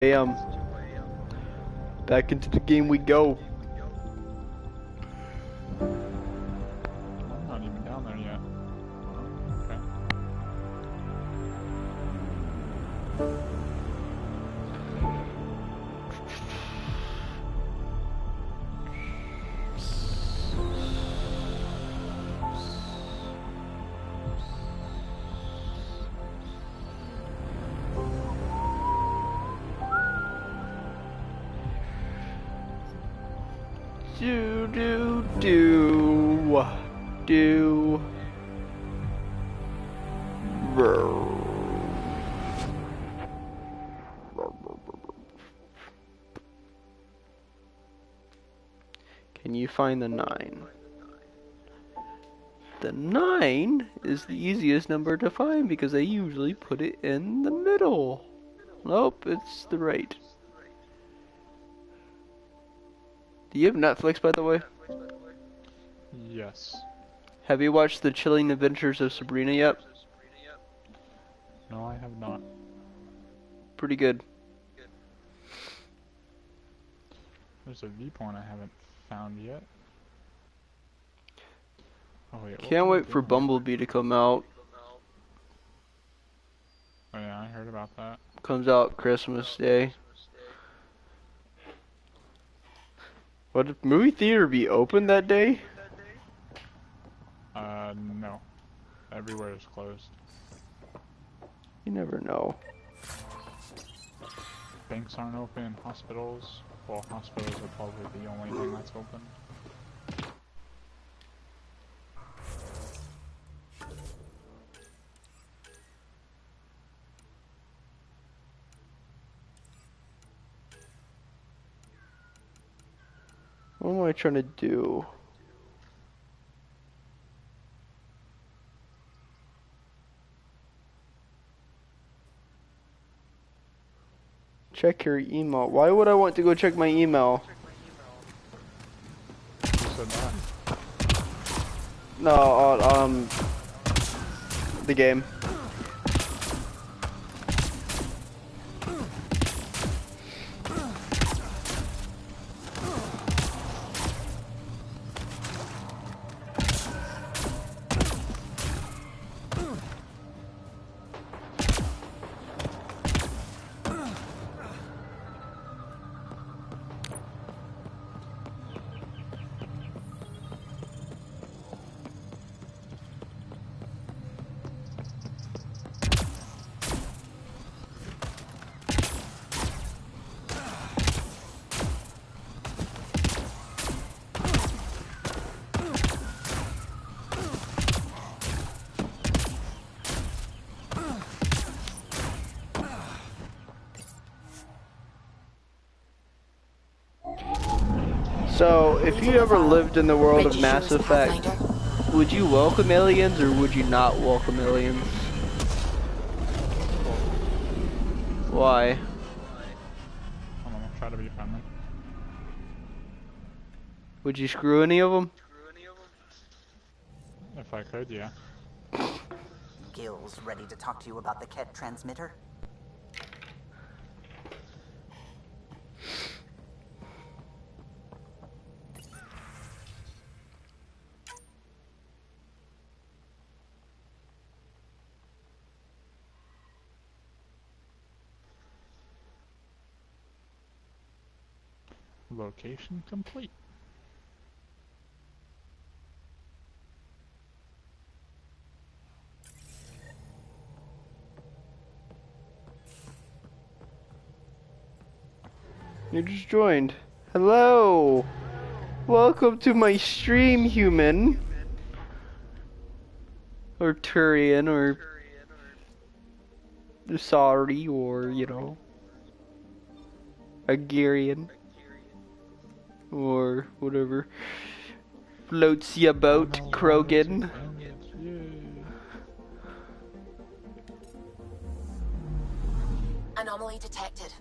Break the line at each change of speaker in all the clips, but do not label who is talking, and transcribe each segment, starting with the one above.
a.m. Back into the game we go.
I'm not even down there yet. Okay.
Do. Can you find the 9? The 9 is the easiest number to find because I usually put it in the middle. Nope, it's the right. Do you have Netflix, by the way?
Yes.
Have you watched The Chilling Adventures of Sabrina yet?
No, I have not.
Pretty good.
There's a viewpoint I haven't found yet. Oh wait,
Can't wait for Bumblebee to come out.
Oh yeah, I heard about that.
Comes out Christmas Day. Would the movie theater be open that day?
No. Everywhere is closed.
You never know.
Banks aren't open, hospitals. Well, hospitals are probably the only thing that's open.
What am I trying to do? Check your email. Why would I want to go check my email?
Who said that?
No, the game. So, if you ever lived in the world of Mass Effect, would you welcome aliens or would you not welcome aliens? Why?
I'm gonna try to be friendly.
Would you screw any of them?
If I could, yeah.
Gil's ready to talk to you about the Ket transmitter?
Location complete.
You just joined. Hello! Welcome to my stream, human. Or Turian, or Sorry, or, you know, Agarian. Or whatever floats your boat, Krogan.
Anomaly detected.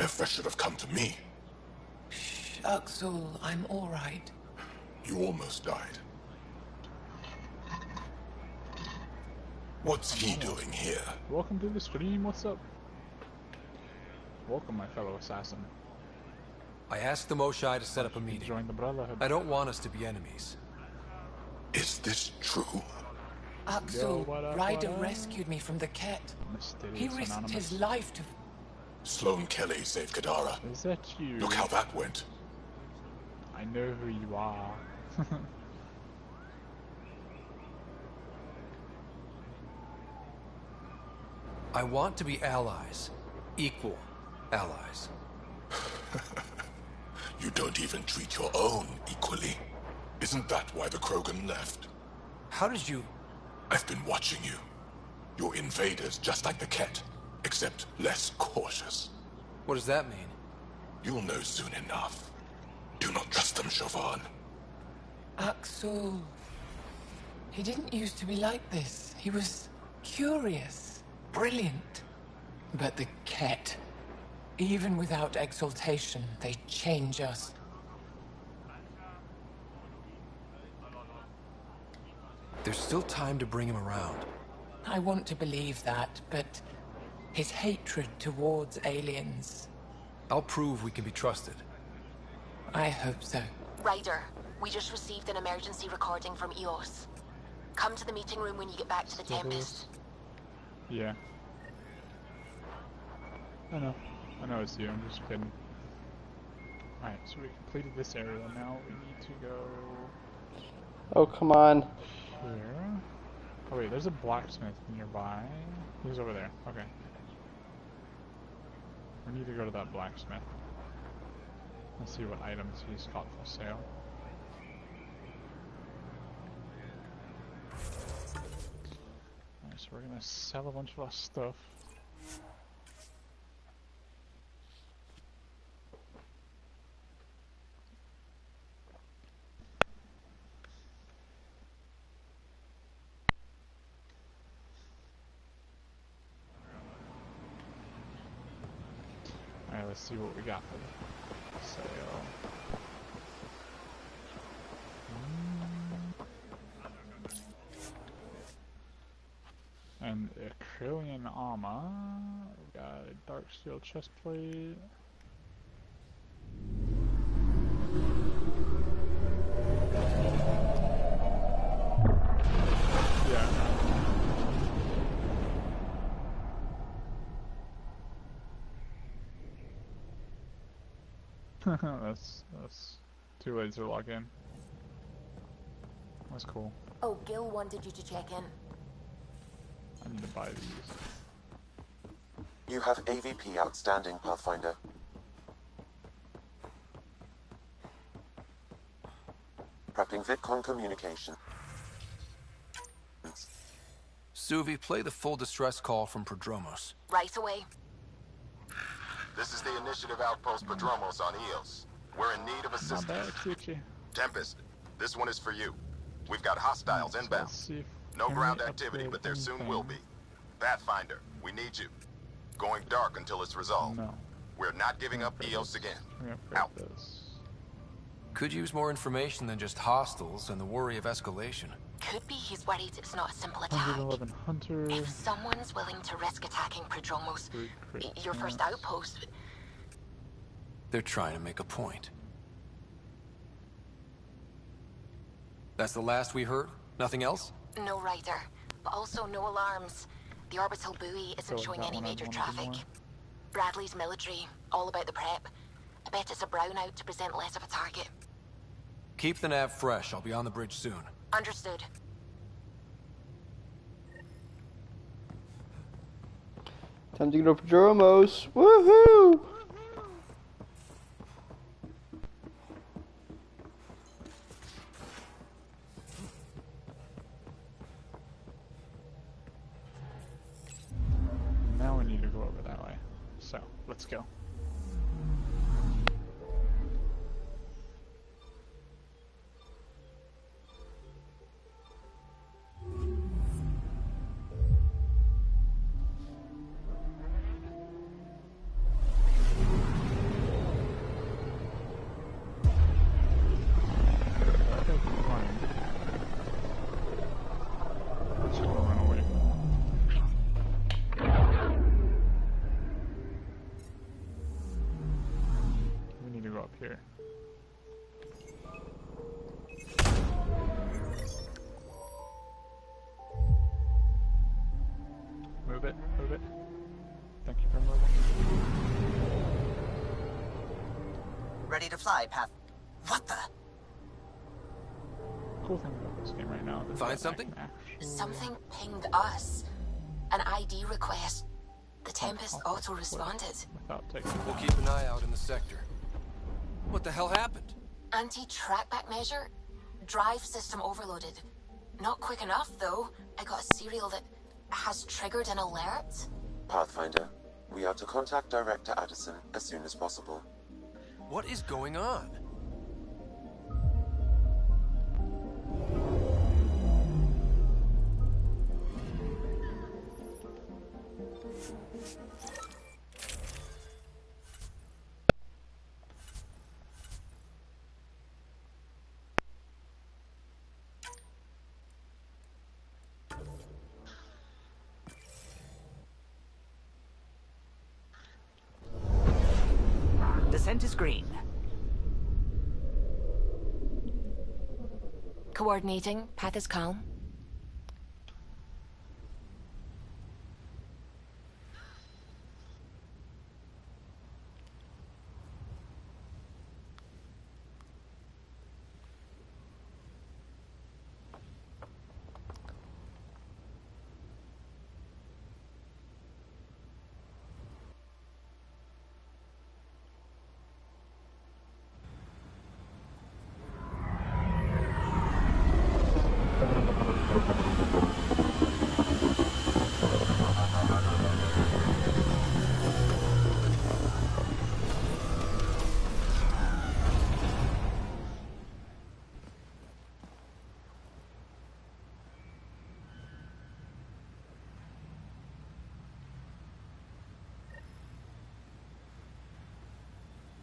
Firefresh should have come to me.
Shh, Uxul, I'm all right.
You almost died. What's he doing here?
Welcome to the stream, what's up? Welcome, my fellow assassin.
I asked the Moshai to set up a meeting.
Join the Brotherhood.
I don't want us to be enemies.
Is this true?
Uxul,
what up,
Ryder
what up?
rescued me from the Ket. He
Mysterious
risked
Anonymous.
his life to...
Sloane Kelly saved Kadara.
Is that you?
Look how that went.
I know who you are.
I want to be allies. Equal allies.
You don't even treat your own equally. Isn't that why the Krogan left?
How did you...
I've been watching you. You're invaders just like the Ket, except less cautious.
What does that mean?
You'll know soon enough. Do not trust them, Chauvin.
Uxul. He didn't used to be like this. He was curious, brilliant. But the Ket, even without exaltation, they change us.
There's still time to bring him around.
I want to believe that, but his hatred towards aliens,
I'll prove we can be trusted.
I hope so.
Ryder, we just received an emergency recording from EOS. Come to the meeting room when you get back to the Tempest.
Yeah. I know it's you, I'm just kidding. Alright, so we completed this area, now we need to go
Oh, come on.
here. Oh wait, there's a blacksmith nearby. He's over there, okay. We need to go to that blacksmith. Let's see what items he's got for sale. Alright, so we're gonna sell a bunch of our stuff. Alright, let's see what we got for the sale. And Acrylian armor. We got a dark steel chest plate. Yeah. that's too late to log in. That's cool.
Oh, Gil wanted you to check in.
I need to buy these.
You have AVP outstanding, Pathfinder. Prepping VidCon communication.
Suvi, play the full distress call from Prodromos.
Right away.
This is the Initiative Outpost Prodromos on Eos. We're in need of
Not
assistance.
bad, Kyuchi.
Tempest, this one is for you. We've got hostiles
So
inbound.
let's see if
No
can
ground
we
activity,
upgrade
but there soon
anything?
will be. Pathfinder, we need you. Going dark until it's resolved.
No.
We're not giving up Eos again.
Let me upgrade
Out.
this.
Could use more information than just hostiles and the worry of escalation.
Could be he's worried it's not a simple attack.
111 Hunter.
If someone's willing to risk attacking Prodromos,
Three crit
your first
chance.
outpost,
They're trying to make a point. That's the last we heard? Nothing else?
no rider, but also no alarms. The orbital buoy isn't
like
showing
that
any
one I'd
major
wanna do
traffic.
more.
Bradley's military, all about the prep. I bet it's a brownout to present less of a target.
Keep the nav fresh. I'll be on the bridge soon.
Understood.
Time to go to Prodromos. Woohoo!
Now we need to go over that way. So, let's go. up here. Move it, move it. Thank you for moving.
Ready to fly, Path. What the?
Cool thing about this game right now is
Find
that I
something?
can actually,
Something pinged us. An ID request. The Tempest auto-responded.
without taking it
We'll
down.
keep an eye out in the sector. What the hell happened?
Anti-trackback measure? Drive system overloaded. Not quick enough, though. I got a serial that has triggered an alert.
Pathfinder, we are to contact Director Addison as soon as possible.
What is going on?
Descent is green.
Coordinating. Path is calm.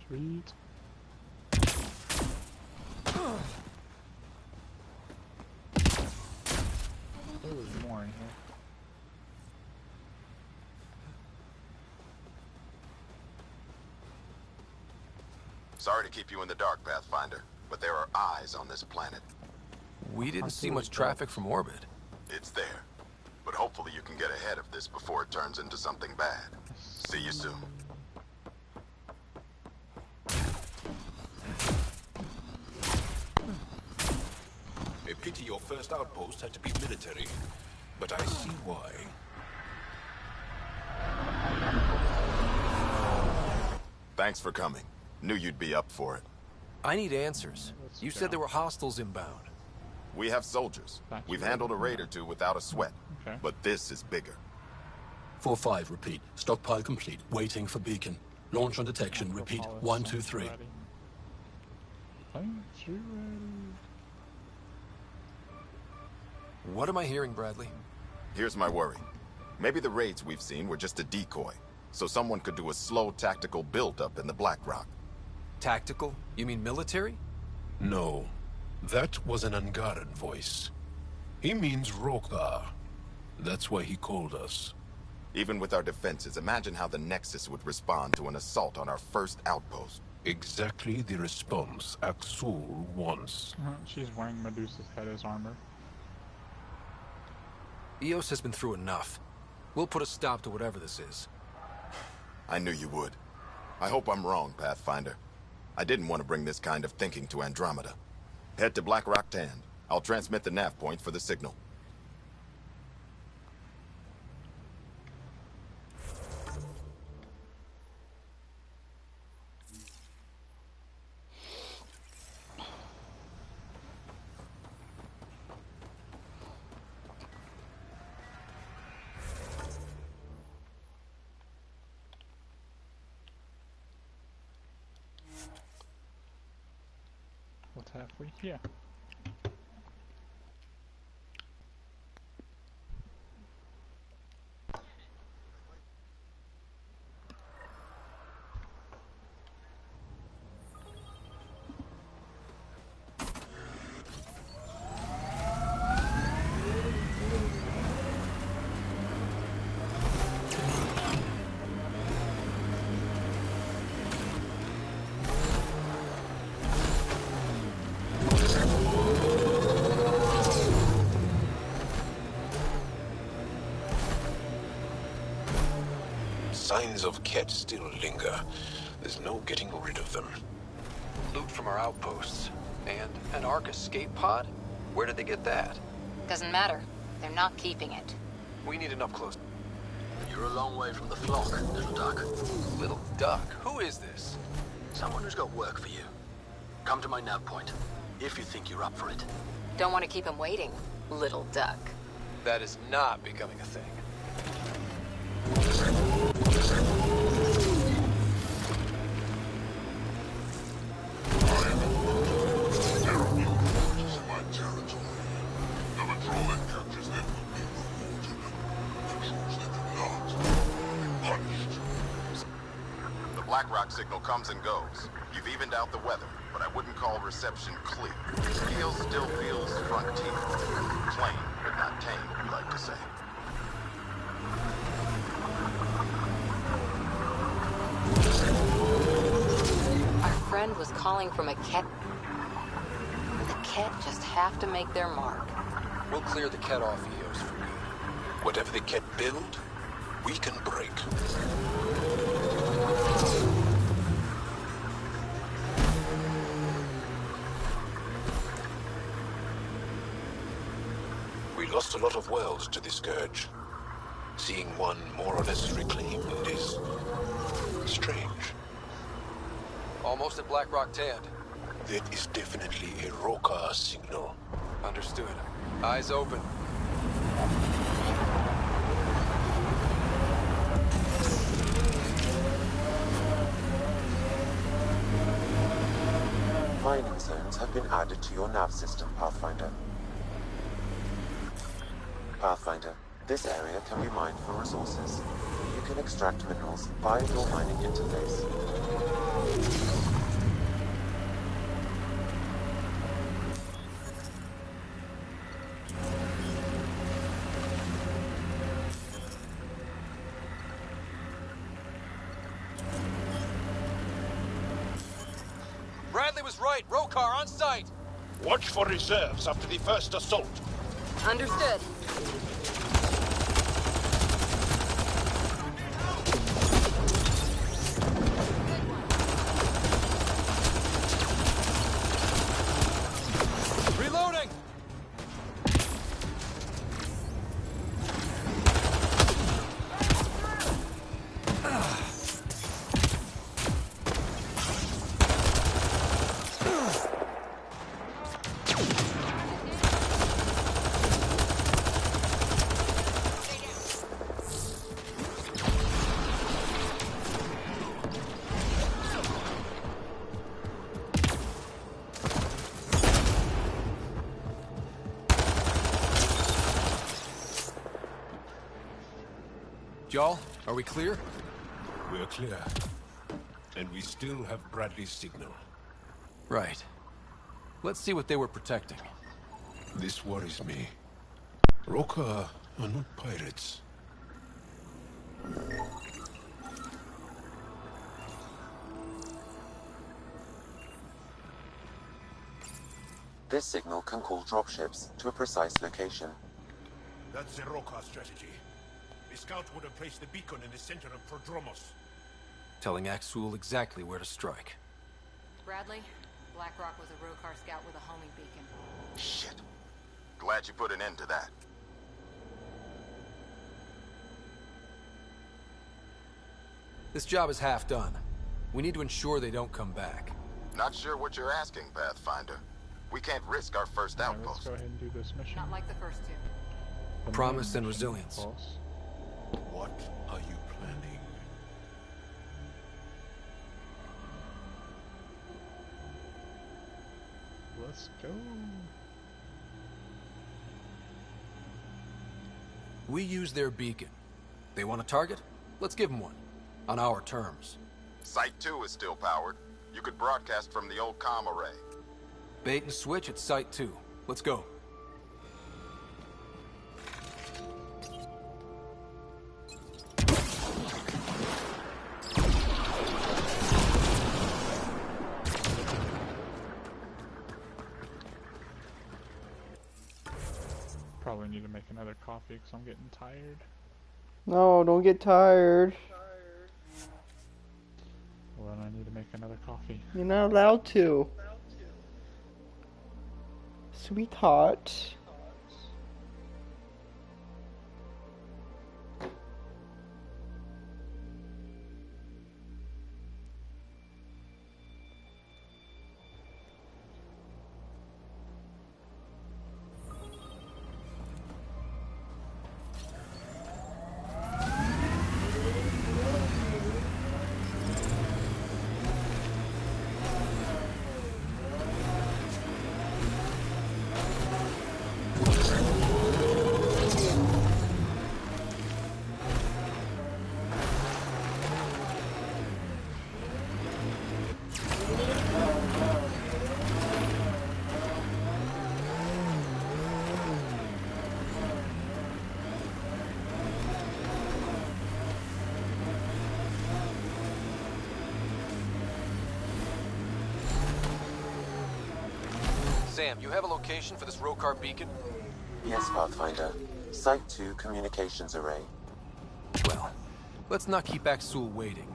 Sweet. There's more in here.
Sorry to keep you in the dark, Pathfinder, but there are eyes on this planet.
We didn't see much traffic from orbit.
It's there. But hopefully you can get ahead of this before it turns into something bad. See you soon.
A pity your first outpost had to be military, but I see why.
Thanks for coming. Knew you'd be up for it.
I need answers. You said there were hostiles inbound.
We have soldiers. We've handled a raid or two without a sweat.
Okay.
But this is bigger.
4-5, repeat. Stockpile complete. Waiting for beacon. Launch on detection. Repeat. 1, 2, 3.
Thanks, you ready?
What am I hearing, Bradley?
Here's my worry. Maybe the raids we've seen were just a decoy, so someone could do a slow tactical build-up in the Black Rock.
Tactical? You mean military?
No, that was an Angaran voice. He means Rokar. That's why he called us.
Even with our defenses, imagine how the Nexus would respond to an assault on our first outpost.
Exactly the response Axul wants.
She's wearing Medusa's head as armor.
EOS has been through enough. We'll put a stop to whatever this is.
I knew you would. I hope I'm wrong, Pathfinder. I didn't want to bring this kind of thinking to Andromeda. Head to Black Rock Tand. I'll transmit the nav point for the signal.
What have we here?
signs of Ket still linger. There's no getting rid of them.
Loot from our outposts. And an Ark escape pod? Where did they get that?
Doesn't matter. They're not keeping it.
We need an up-close.
You're a long way from the flock, little duck.
Little duck? Who is this?
Someone who's got work for you. Come to my nav point, if you think you're up for it.
Don't want to keep him waiting, little duck.
That is not becoming a thing.
The BlackRock signal comes and goes. You've evened out the weather, but I wouldn't call reception clear. Keel still feels frontier. Plain, but not tame, we like to say.
Our friend was calling from a Ket. The Ket just have to make their mark.
We'll clear the Ket off Eos for good.
Whatever the Ket build, we can break. We lost a lot of worlds to the Scourge. Seeing one more or less reclaimed is strange.
Almost at BlackRock Tand.
That is definitely a Roka signal.
Understood. Eyes open.
Mining zones have been added to your nav system, Pathfinder. Pathfinder, this area can be mined for resources. You can extract minerals via your mining interface.
Bradley was right. Rokar on site.
Watch for reserves after the first assault.
Understood.
Reloading! Y'all, are we clear?
We're clear. And we still have Bradley's signal.
Right. Let's see what they were protecting.
This worries me. Roka are not pirates.
This signal can call dropships to a precise location.
That's the Roka strategy. The scout would have placed the beacon in the center of Prodromos.
Telling Axul exactly where to strike.
Bradley, BlackRock was a Rokar scout with a homing beacon.
Shit. Glad you put an end to that.
This job is half done. We need to ensure they don't come back.
Not sure what you're asking, Pathfinder. We can't risk our first
Alright, let's
outpost.
go ahead and do this mission.
Not like the first two.
The
Promise
main
and
mission,
resilience.
boss.
What are you planning?
Let's go.
We use their beacon. They want a target? Let's give them one. On our terms.
Site 2 is still powered. You could broadcast from the old comm array.
Bait and switch at Site 2. Let's go.
Probably need to make another coffee because I'm getting tired.
No, don't get tired.
Well, then I need to make another coffee.
You're not allowed to. Sweetheart.
Sam, you have a location for this Rokar beacon?
Yes, Pathfinder. Site 2 communications array.
Well, let's not keep Axul waiting.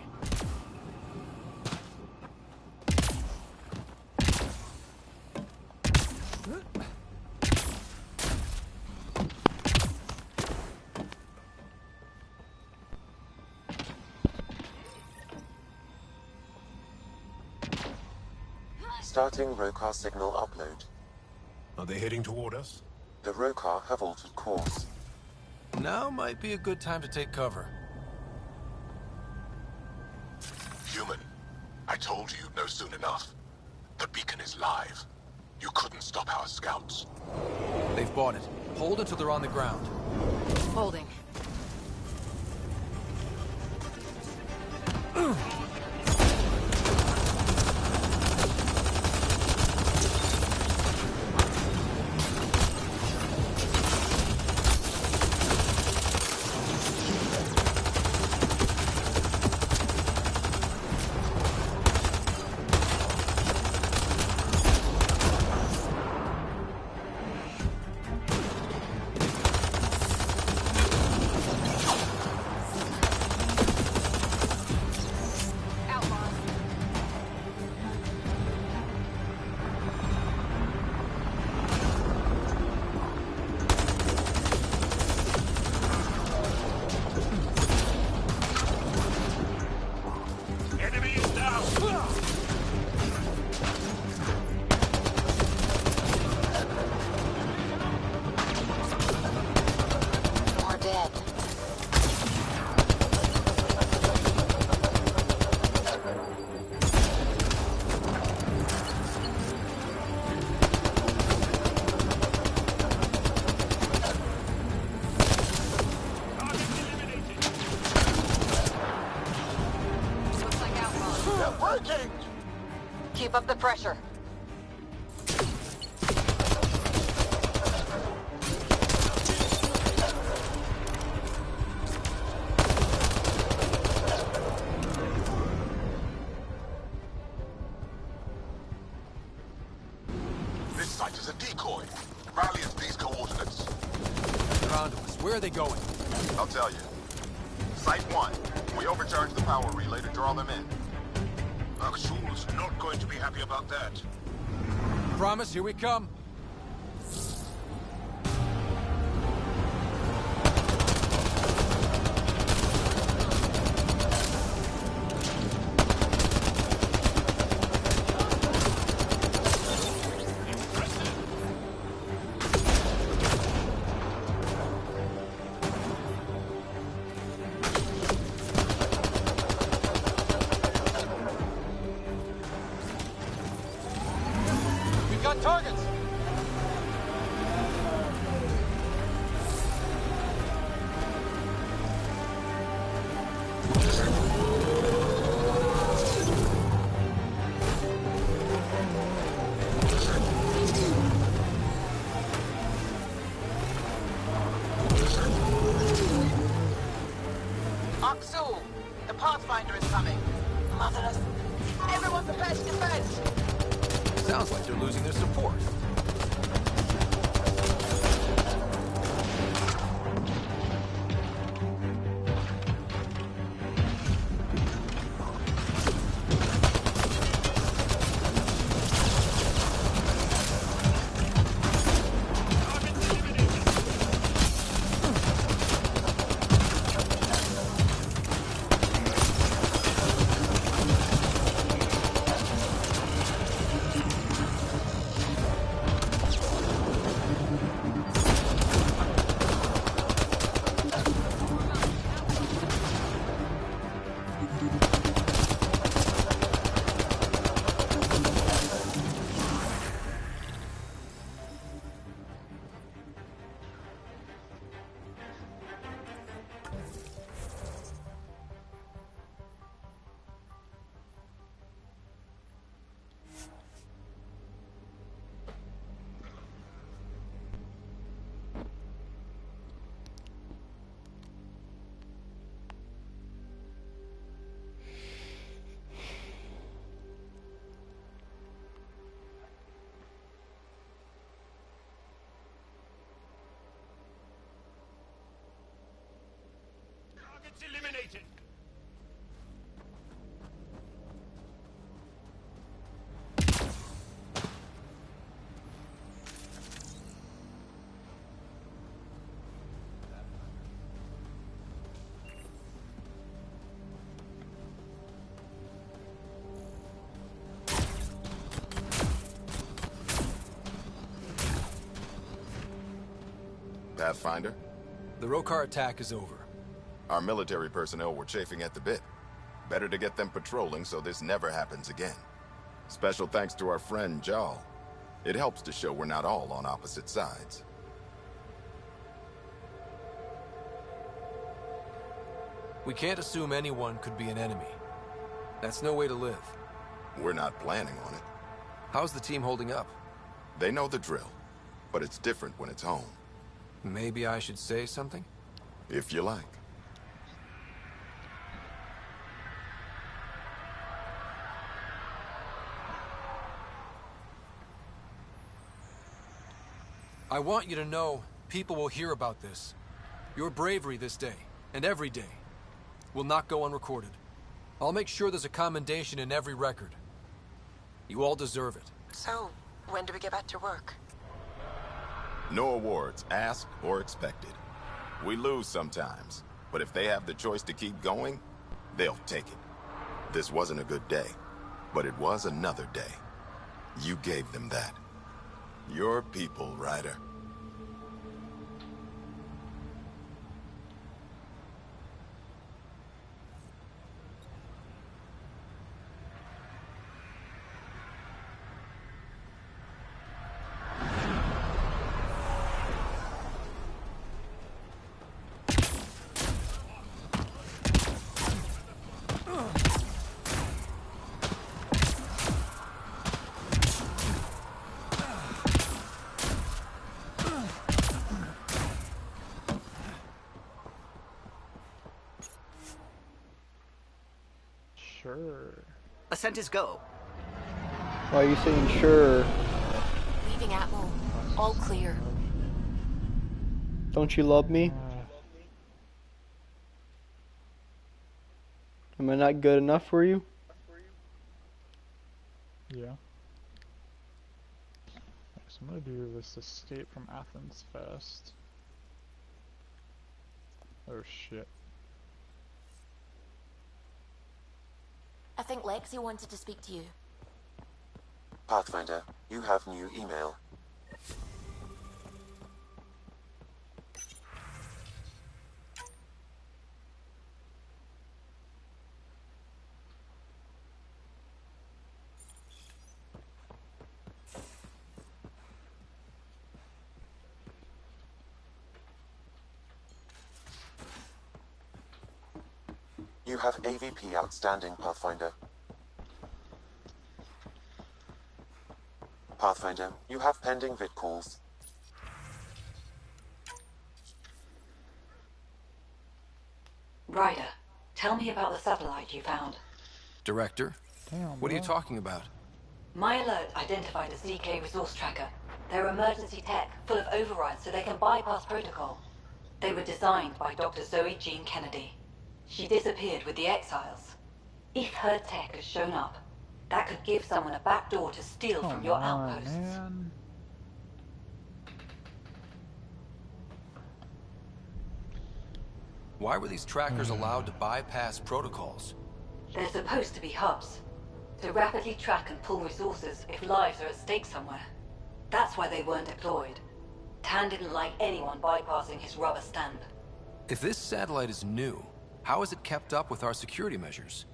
Starting Rokar signal upload.
Are they heading toward us?
The Rokar have altered course.
Now might be a good time to take cover.
Human, I told you you'd know soon enough. The beacon is live. You couldn't stop our scouts.
They've bought it. Hold until they're on the ground.
Holding. Keep up the pressure.
This site is a decoy. Rally at these coordinates.
They're onto us. Where are they going?
I'll tell you. Site 1. We overcharged the power relay to draw them in. Axul's not going to be happy about that.
Promise, here we come. We've got targets!
Axul, the Pathfinder is coming. Motherless. Everyone prepare to defend.
Sounds like they're losing their support.
Pathfinder?
The Rokar attack is over.
Our military personnel were chafing at the bit. Better to get them patrolling so this never happens again. Special thanks to our friend Jal. It helps to show we're not all on opposite sides.
We can't assume anyone could be an enemy. That's no way to live.
We're not planning on it.
How's the team holding up?
They know the drill, but it's different when it's home.
Maybe I should say something?
If you like.
I want you to know people will hear about this. Your bravery this day, and every day, will not go unrecorded. I'll make sure there's a commendation in every record. You all deserve it.
So, when do we get back to work?
No awards, asked or expected. We lose sometimes, but if they have the choice to keep going, they'll take it. This wasn't a good day, but it was another day. You gave them that. Your people, Ryder.
Sure.
Ascent is go.
Why are you saying sure?
Leaving Atmo. All clear.
Don't you love me? Am I not good enough for you?
Yeah. So I'm gonna do this escape from Athens fest. Oh shit.
I think Lexi wanted to speak to you.
Pathfinder, you have new email. You have AVP outstanding, Pathfinder. Pathfinder, you have pending vid calls.
Ryder, tell me about the satellite you found.
Director?
Damn,
what are you talking about?
My alert identified a ZK resource tracker. They're emergency tech, full of overrides so they can bypass protocol. They were designed by Dr. Zoe Jean Kennedy. She disappeared with the Exiles. If her tech has shown up, that could give someone a backdoor to steal from your outposts.
Man.
Why were these trackers allowed to bypass protocols?
They're supposed to be hubs, to rapidly track and pull resources if lives are at stake somewhere. That's why they weren't deployed. Tan didn't like anyone bypassing his rubber stamp.
If this satellite is new, how is it kept up with our security measures?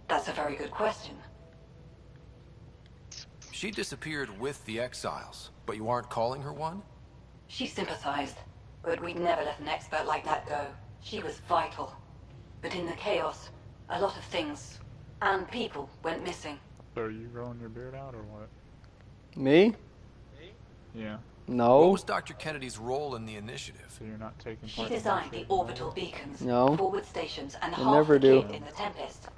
That's a very good question.
She disappeared with the Exiles, but you aren't calling her one?
She sympathized, but we'd never let an expert like that go. She was vital. But in the chaos, a lot of things, and people, went missing.
So are you growing your beard out or what?
Me?
Yeah.
No.
What was Dr. Kennedy's role in the initiative?
So you're not taking
She
part in
designed the
initiative?
orbital beacons,
No.
forward stations, and
I
half
never
the
do.
kit in the Tempest.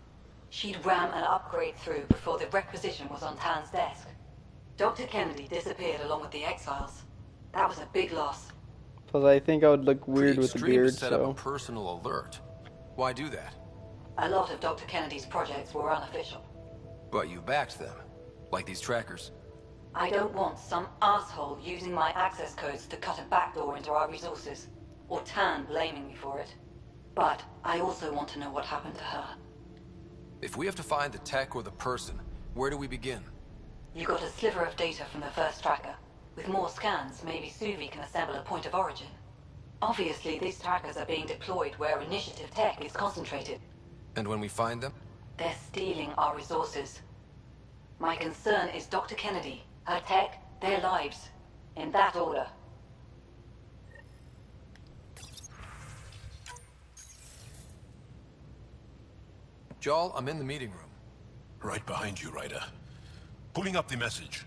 She'd ram an upgrade through before the requisition was on Tan's desk. Dr. Kennedy disappeared along with the Exiles. That was a big loss.
Plus, I think I would look weird
Pretty
with the
extreme to
beard,
set up a
so.
personal alert. Why do that?
A lot of Dr. Kennedy's projects were unofficial.
But you backed them, like these trackers.
I don't want some asshole using my access codes to cut a backdoor into our resources, or Tan blaming me for it. But I also want to know what happened to her.
If we have to find the tech or the person, where do we begin?
You got a sliver of data from the first tracker. With more scans, maybe Suvi can assemble a point of origin. Obviously, these trackers are being deployed where initiative tech is concentrated.
And when we find them?
They're stealing our resources. My concern is Dr. Kennedy, her tech, their lives. In that order.
Jarl, I'm in the meeting room.
Right behind you, Ryder. Pulling up the message.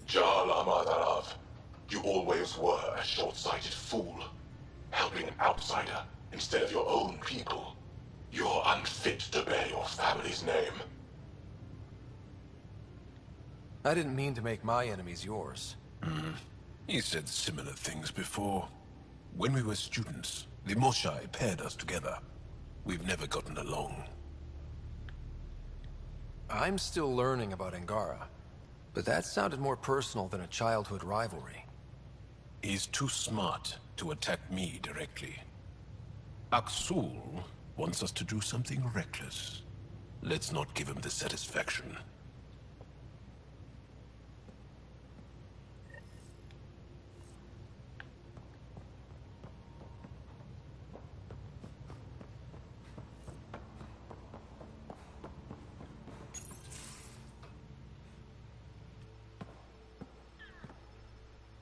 Jarl Amadarav, you always were a short-sighted fool. Helping an outsider instead of your own people. You're unfit to bear your family's name.
I didn't mean to make my enemies yours.
He said similar things before. When we were students, the Moshai paired us together. We've never gotten along.
I'm still learning about Angara, but that sounded more personal than a childhood rivalry.
He's too smart to attack me directly. Aksul wants us to do something reckless. Let's not give him the satisfaction.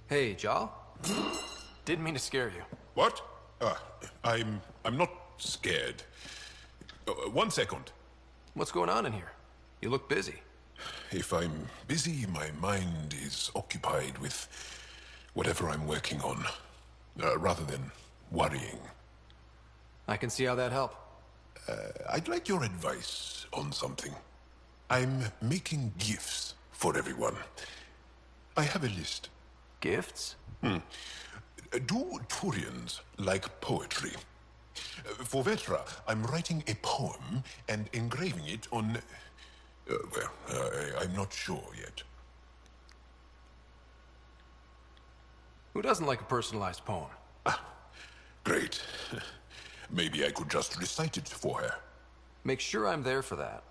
Hey, Jarl. Didn't mean to scare you.
What? I'm not scared. 1 second.
What's going on in here? You look busy.
If I'm busy, my mind is occupied with whatever I'm working on, rather than worrying.
I can see how that'd help.
I'd like your advice on something. I'm making gifts for everyone. I have a list.
Gifts?
Do Turians like poetry? For Vetra, I'm writing a poem and engraving it on... I'm not sure yet.
Who doesn't like a personalized poem?
Great. Maybe I could just recite it for her.
Make sure I'm there for that.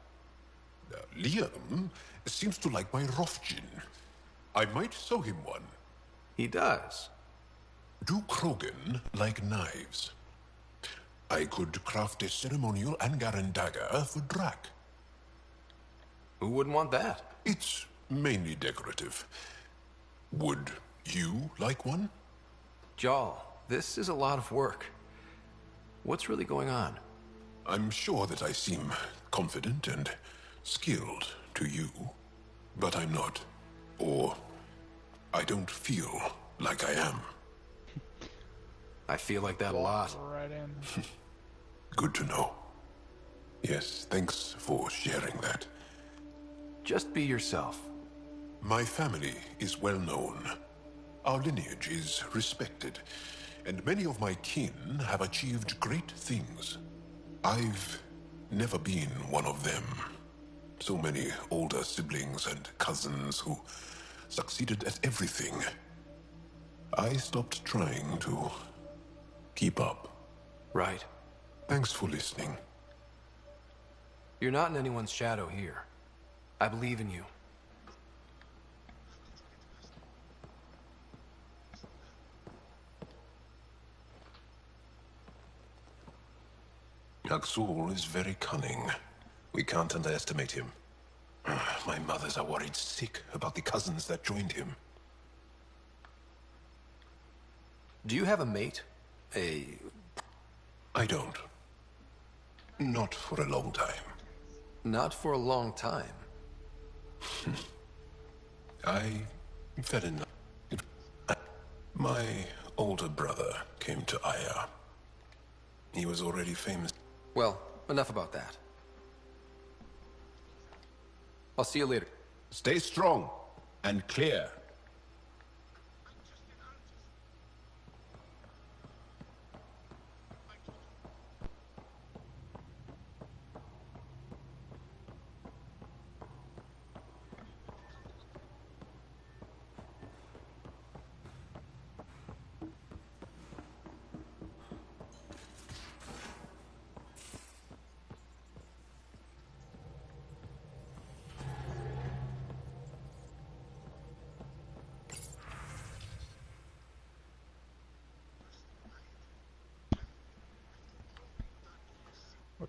Liam seems to like my Rofgin. I might sew him one.
He does.
Do Krogan like knives? I could craft a ceremonial Angaran dagger for Drac.
Who wouldn't want that?
It's mainly decorative. Would you like one?
Jarl, this is a lot of work. What's really going on?
I'm sure that I seem confident and skilled to you, but I'm not. Or I don't feel like I am.
I feel like that a lot.
Right in.
Good to know. Yes, thanks for sharing that.
Just be yourself.
My family is well known. Our lineage is respected, and many of my kin have achieved great things. I've never been one of them. So many older siblings and cousins who succeeded at everything. I stopped trying to keep up.
Right.
Thanks for listening.
You're not in anyone's shadow here. I believe in you.
Aksul is very cunning. We can't underestimate him. My mothers are worried sick about the cousins that joined him.
Do you have a mate?
I don't. Not for a long time.
Not for a long time.
I fell in love. My older brother came to Aya. He was already famous.
Well, enough about that. I'll see you later.
Stay strong and clear.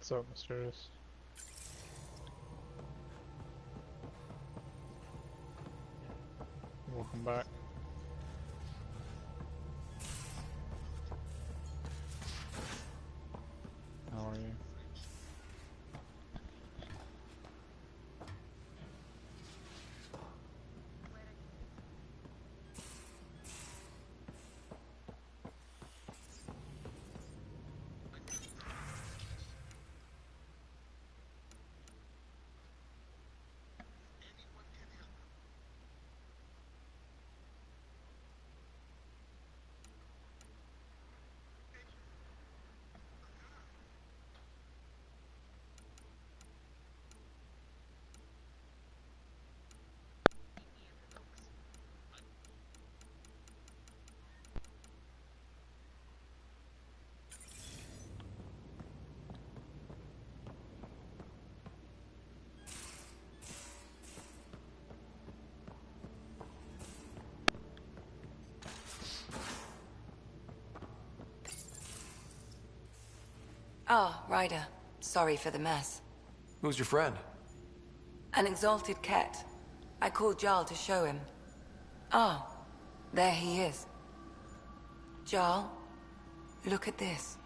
What's up, Mysterious? Welcome back. How are you?
Ah, Ryder. Sorry for the mess.
Who's your friend?
An exalted cat. I called Jarl to show him. Ah, there he is. Jarl, look at this.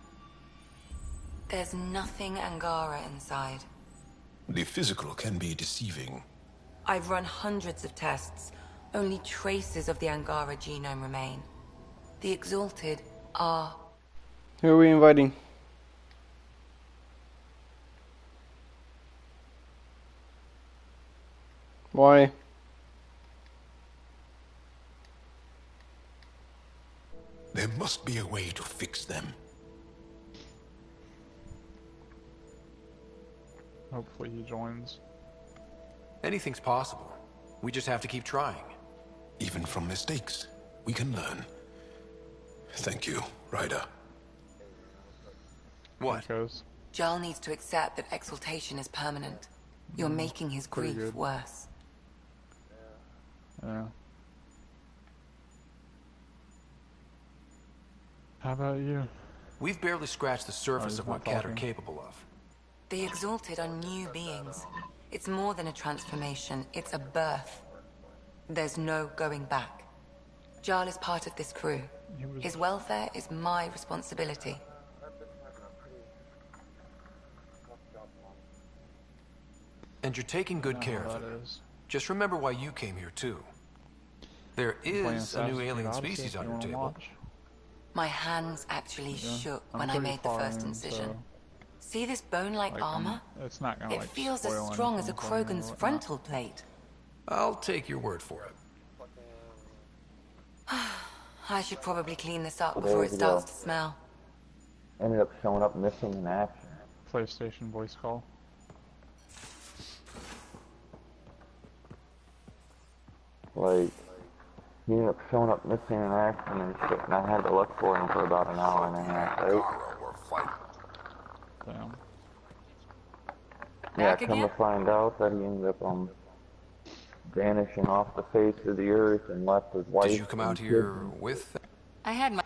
There's nothing Angara inside.
The physical can be deceiving.
I've run hundreds of tests. Only traces of the Angara genome remain. The exalted are...
Who are we inviting? Why?
There must be a way to fix them.
Hopefully he joins.
Anything's possible. We just have to keep trying.
Even from mistakes, we can learn. Thank you, Ryder.
What?
Jarl needs to accept that exaltation is permanent. You're making his grief worse.
Yeah. How about you?
We've barely scratched the surface of what Cat are capable of.
The exalted are new beings. It's more than a transformation, it's a birth. There's no going back. Jarl is part of this crew. His welfare is my responsibility.
And you're taking good care of him. Just remember why you came here, too. There is a new alien species on your table.
My hands actually shook when I made the first incision. See this bone-like armor?
It's not gonna,
it feels as strong as a Krogan's frontal plate.
I'll take your word for it.
I should probably clean this up before it starts to smell.
Ended up showing up missing in action.
PlayStation voice call.
Like, he ended up showing up missing in action and shit, and I had to look for him for about an hour and a half, right?
Damn.
Yeah, come to find out that he ended up vanishing off the face of the earth and left his wife.
Did you come out here with?
I had my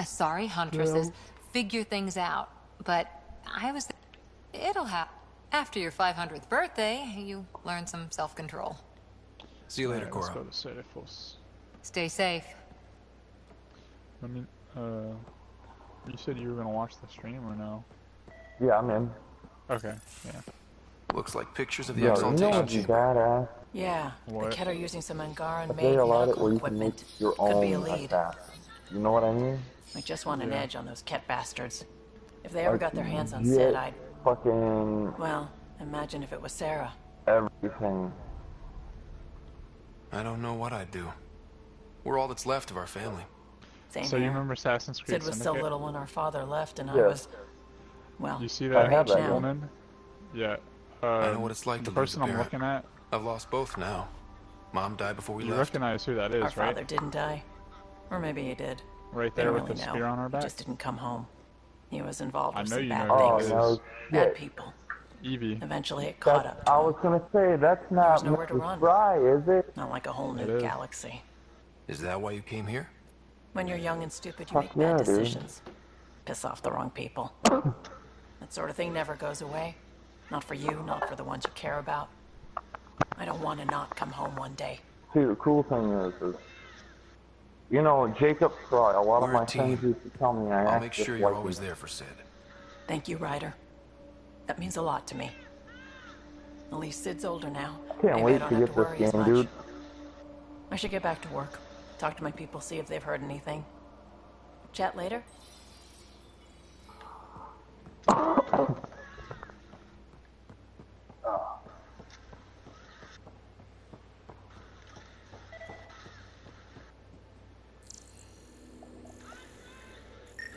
sorry huntresses figure things out, but I was. It'll happen. After your 500th birthday, you learn some self-control.
See you later, Cora.
Let's go to Safos.
Stay safe.
Let me. You said you were gonna watch the stream or no?
Yeah, I'm in.
Okay. Yeah.
Looks like pictures of the exaltation.
You know what you gotta?
Yeah,
what?
the Ket are using some Angaran-made
They allowed it
medical
where you can make
equipment.
your
Could be a
own
lead.
assassin. You know what I mean?
I just want an edge on those Ket bastards. If they ever got their hands on Sid, I'd...
Fucking...
Well, imagine if it was Sarah.
Everything.
I don't know what I'd do. We're all that's left of our family.
Same
So
here.
you remember Assassin's Creed
Sid was
Syndicate?
so little when our father left, and I
Yeah.
was... Well,
You see that
age now.
woman? Yeah.
I know what it's like
the
to lose
person
a
I'm
parent.
looking at.
I've lost both now. Mom died before we
You
left.
recognize who that is,
Our
right?
father didn't die. Or maybe he did.
Right
They
there
don't
with
really
the
know.
spear on her
He
back.
just didn't come home. He was involved
I
with
know
some
you
bad
know who
things.
it is.
Bad people.
Evie.
Eventually it caught up to
I
him.
was gonna say, that's not
nowhere to
Mrs.
run.
Fry, is it?
Not like a whole
It
new
is.
galaxy.
Is that why you came here?
When you're young and stupid, you
Fuck
make
yeah,
bad
dude.
decisions. Piss off the wrong people. That sort of thing never goes away. Not for you, not for the ones you care about. I don't want to not come home one day.
See, the cool thing is you know, Jacob Fry, a lot of
We're a
my friends
team.
used to tell me I
I'll
act
make
just
sure you're
like
always
him.
there for Sid.
Thank you, Ryder. That means a lot to me. At least Sid's older now.
Can't
Maybe
wait
I don't
to
have
get
to
this
worry as
game,
much.
dude.
I should get back to work. Talk to my people, see if they've heard anything. Chat later?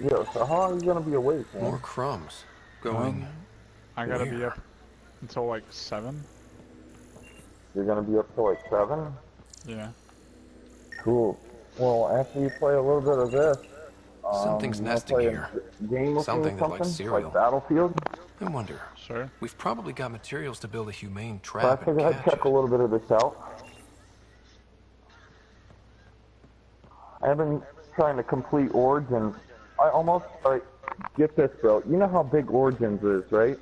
Yo, so how are you gonna be awake, man?
More crumbs. Going.
I gotta be
where?
up until like 7.
You're gonna be up till like 7?
Yeah.
Cool. Well, after you play a little bit of this,
Something's
you wanna
nesting
play
here.
a game with
Something
me
that
or
likes
something?
cereal.
Like Battlefield?
I wonder.
Sure.
We've probably got materials to build a humane
So I
trap and
figured I'd
catch
check
it.
a little bit of this out. I've been trying to complete Origins. I almost, like, get this, bro. You know how big Origins is, right?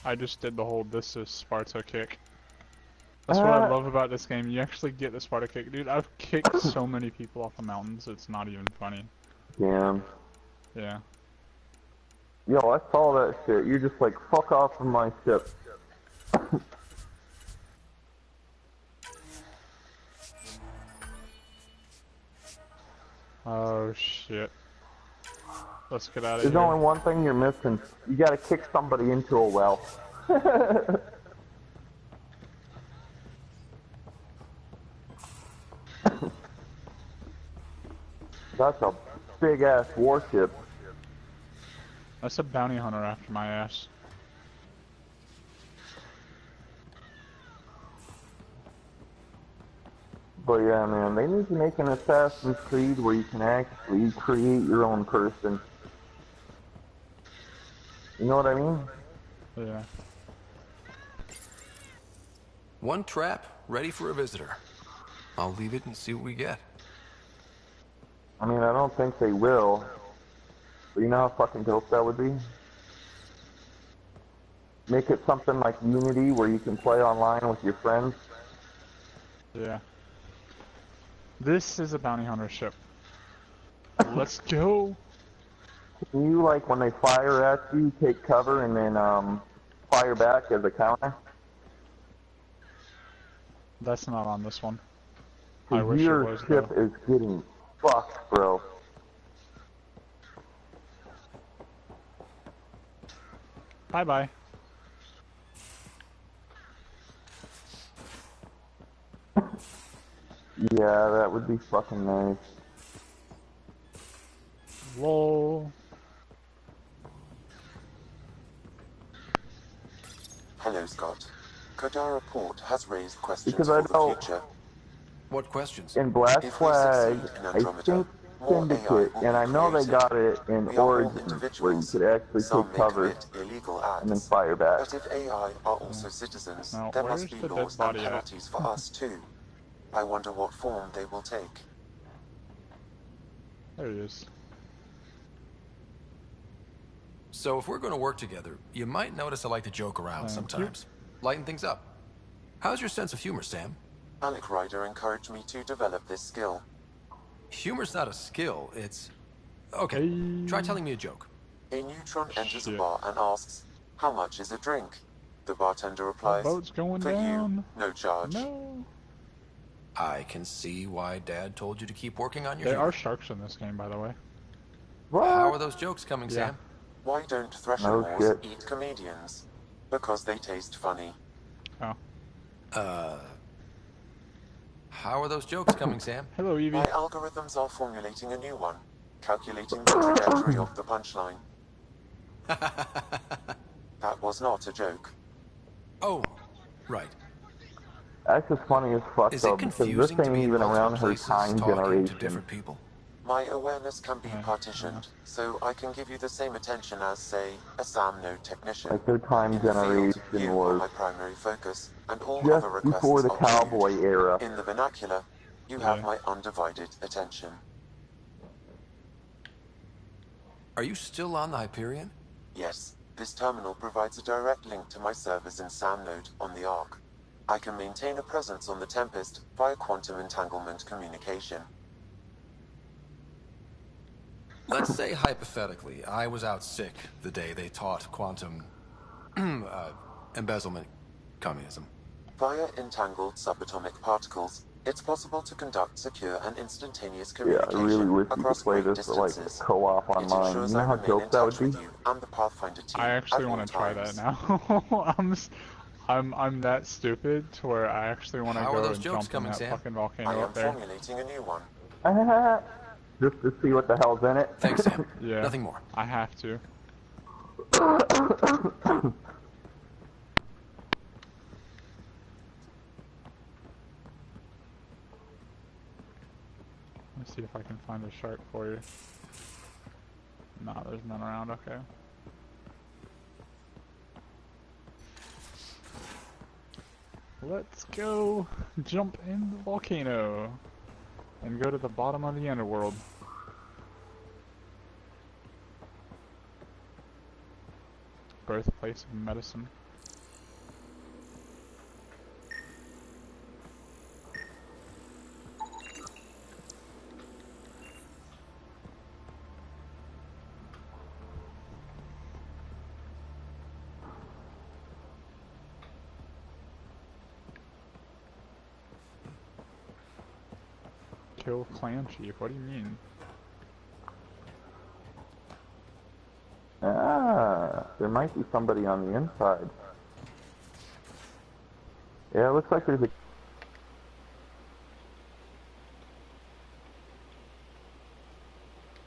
I just did the whole "this is Sparta" kick. That's what I love about this game. You actually get the Sparta kick, dude. I've kicked so many people off the mountains. It's not even funny.
Damn.
Yeah.
Yo, I saw that shit. You're just like, fuck off from my ship.
Oh shit. Let's get out of
There's
here.
only one thing you're missing. You gotta kick somebody into a well. That's a big ass warship.
That's a bounty hunter after my ass.
But yeah, man, they need to make an Assassin's Creed where you can actually create your own person. You know what I mean?
Yeah.
One trap, ready for a visitor. I'll leave it and see what we get.
I mean, I don't think they will. But you know how fucking dope that would be? Make it something like Unity where you can play online with your friends.
Yeah. This is a bounty hunter ship. Let's go.
Can you, like, when they fire at you, take cover and then fire back as a counter?
That's not on this one. I wish it
Your
was,
ship
though.
is getting fucked, bro.
Bye-bye.
Yeah, that would be fucking nice.
Lol.
Hello, Scott. Kodara Port has raised questions
Because
for
I
the
know
future.
What questions?
in Black
If we
Flag,
succeed in
I
Andromeda,
think
more AI
Syndicate,
will
and
be
I know they
created.
got it in
We are all
Origins, where you
individuals.
could actually
Some
take
may
cover
commit illegal
and then
acts.
fire back.
But if AI are also citizens,
Now,
there
where's
must be
the dead
laws and
body at?
penalties for us too. I wonder what form they will take.
There he is.
So if we're going to work together, you might notice I like to joke around
Thank
sometimes. Lighten things up. How's your sense of humor, Sam?
Alec Ryder encouraged me to develop this skill.
Humor's not a skill, it's... Okay, try telling me a joke.
A neutron enters a
Shit.
bar and asks, "How much is a drink?" The bartender replies,
boat's going
"For
down."
you, no charge."
No.
I can see why Dad told you to keep working on your
There
humor.
are sharks in this game, by the way.
How are those jokes coming,
Yeah.
Sam?
Why don't Thresher
No
Moors
shit.
eat comedians? Because they taste funny.
Oh.
How are those jokes coming, Sam?
Hello, Evie.
My algorithms are formulating a new one, calculating the trajectory of the punchline. That was not a joke.
Oh, right.
That's just funny as fuck,
Is
though,
it
because this
confusing to
ain't
be in
even around
multiple
her
places
time
talking to
generation.
different people?
My awareness can be partitioned, so I can give you the same attention as, say, a SAM node technician.
Like their time
In the field,
generation
you are
was
my primary focus, and all
just
other
before
requests
the
are
cowboy
queued.
era.
In the vernacular, you have my undivided attention.
Are you still on the Hyperion?
Yes, this terminal provides a direct link to my servers in SAM node on the Ark. I can maintain a presence on the Tempest via quantum entanglement communication.
Let's say, hypothetically, I was out sick the day they taught quantum embezzlement communism.
Via entangled subatomic particles, it's possible to conduct secure and instantaneous
Yeah, I really
communication
wish you could
across
play
great
this like
distances.
co-op
It
online.
ensures
You know
I
how
remain
dope
in
that would
touch
be?
with you and the Pathfinder team
I actually
at all
want to try that
times.
now. I'm that stupid to where I actually want to
How are
go
those
and
jokes
jump in
coming,
that
Sam?
fucking volcano
I am
up there.
formulating a new one.
Just to see what the hell's in it.
Thanks, Sam.
Yeah.
Nothing more.
I have to. Let's see if I can find a shark for you. Nah, there's none around, okay. Let's go jump in the volcano and go to the bottom of the underworld. Birthplace of medicine. Kill clan chief, what do you mean?
Ah, there might be somebody on the inside. Yeah, it looks like there's a